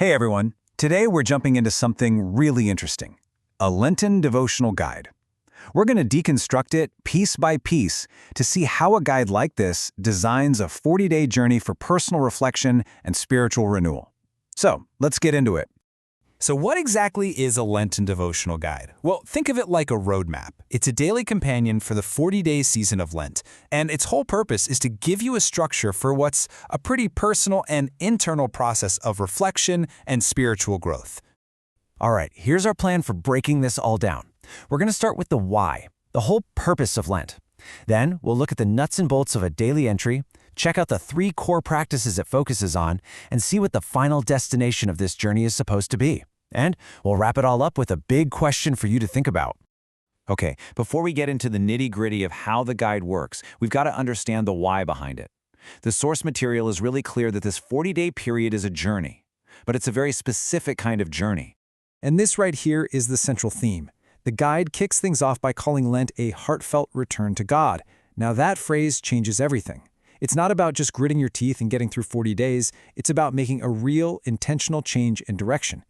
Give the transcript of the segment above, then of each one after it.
Hey everyone, today we're jumping into something really interesting, a Lenten devotional guide. We're going to deconstruct it piece by piece to see how a guide like this designs a 40-day journey for personal reflection and spiritual renewal. So, let's get into it. So what exactly is a Lenten devotional guide? Well, think of it like a roadmap. It's a daily companion for the 40-day season of Lent, and its whole purpose is to give you a structure for what's a pretty personal and internal process of reflection and spiritual growth. All right, here's our plan for breaking this all down. We're going to start with the why, the whole purpose of Lent. Then we'll look at the nuts and bolts of a daily entry, check out the 3 core practices it focuses on, and see what the final destination of this journey is supposed to be. And we'll wrap it all up with a big question for you to think about. Okay, before we get into the nitty-gritty of how the guide works, we've got to understand the why behind it. The source material is really clear that this 40-day period is a journey, but it's a very specific kind of journey. And this right here is the central theme. The guide kicks things off by calling Lent a heartfelt return to God. Now that phrase changes everything. It's not about just gritting your teeth and getting through 40 days. It's about making a real, intentional change in direction.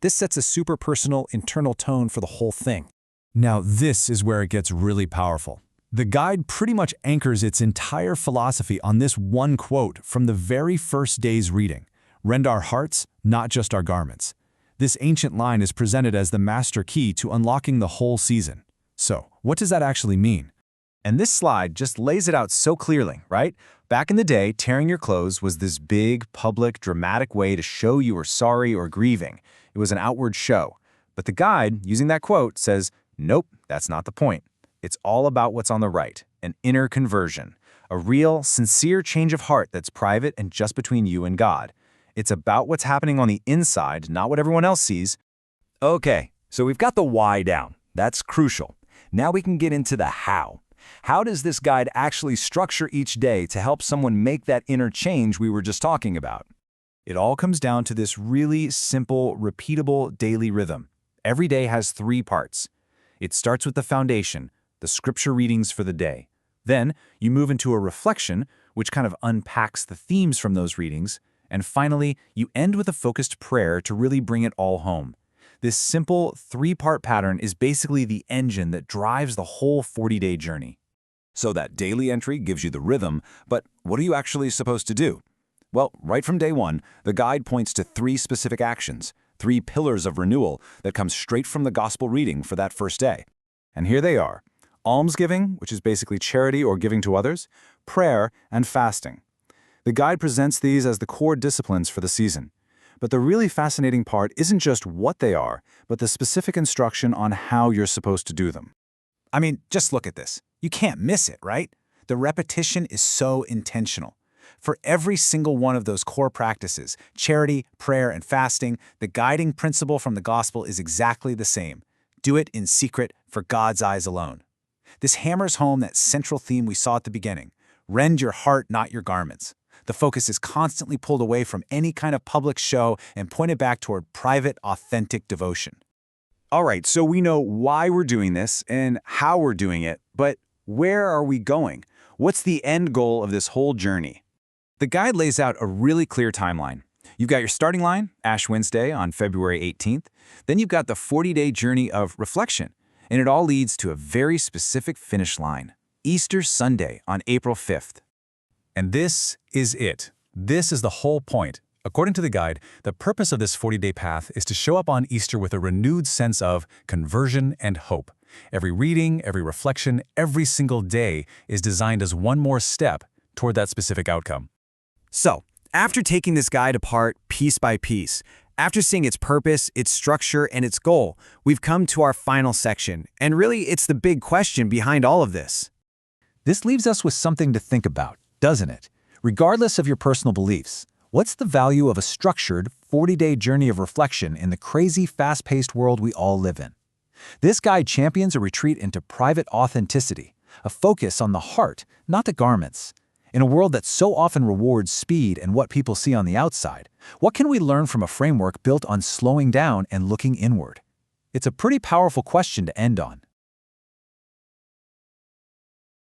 This sets a super personal, internal tone for the whole thing. Now this is where it gets really powerful. The guide pretty much anchors its entire philosophy on this one quote from the very first day's reading. Rend our hearts, not just our garments. This ancient line is presented as the master key to unlocking the whole season. So, what does that actually mean? And this slide just lays it out so clearly, right? Back in the day, tearing your clothes was this big, public, dramatic way to show you were sorry or grieving. It was an outward show. But the guide, using that quote, says, nope, that's not the point. It's all about what's on the right, an inner conversion, a real, sincere change of heart that's private and just between you and God. It's about what's happening on the inside, not what everyone else sees. Okay, so we've got the why down. That's crucial. Now we can get into the how. How does this guide actually structure each day to help someone make that inner change we were just talking about? It all comes down to this really simple, repeatable daily rhythm. Every day has 3 parts. It starts with the foundation, the scripture readings for the day. Then you move into a reflection, which kind of unpacks the themes from those readings. And finally, you end with a focused prayer to really bring it all home. This simple 3-part pattern is basically the engine that drives the whole 40-day journey. So that daily entry gives you the rhythm, but what are you actually supposed to do? Well, right from day 1, the guide points to 3 specific actions, 3 pillars of renewal that come straight from the gospel reading for that first day. And here they are: almsgiving, which is basically charity or giving to others, prayer, and fasting. The guide presents these as the core disciplines for the season. But the really fascinating part isn't just what they are, but the specific instruction on how you're supposed to do them. I mean, just look at this. You can't miss it, right? The repetition is so intentional. For every single one of those core practices, charity, prayer, and fasting, the guiding principle from the gospel is exactly the same. Do it in secret for God's eyes alone. This hammers home that central theme we saw at the beginning. Rend your heart, not your garments. The focus is constantly pulled away from any kind of public show and pointed back toward private, authentic devotion. All right, so we know why we're doing this and how we're doing it, but where are we going? What's the end goal of this whole journey? The guide lays out a really clear timeline. You've got your starting line, Ash Wednesday on February 18th. Then you've got the 40-day journey of reflection, and it all leads to a very specific finish line, Easter Sunday on April 5th. And this is it. This is the whole point. According to the guide, the purpose of this 40-day path is to show up on Easter with a renewed sense of conversion and hope. Every reading, every reflection, every single day is designed as one more step toward that specific outcome. So, after taking this guide apart piece by piece, after seeing its purpose, its structure, and its goal, we've come to our final section, and really it's the big question behind all of this. This leaves us with something to think about, doesn't it? Regardless of your personal beliefs, what's the value of a structured 40-day journey of reflection in the crazy, fast-paced world we all live in? This guide champions a retreat into private authenticity, a focus on the heart, not the garments. In a world that so often rewards speed and what people see on the outside, what can we learn from a framework built on slowing down and looking inward? It's a pretty powerful question to end on.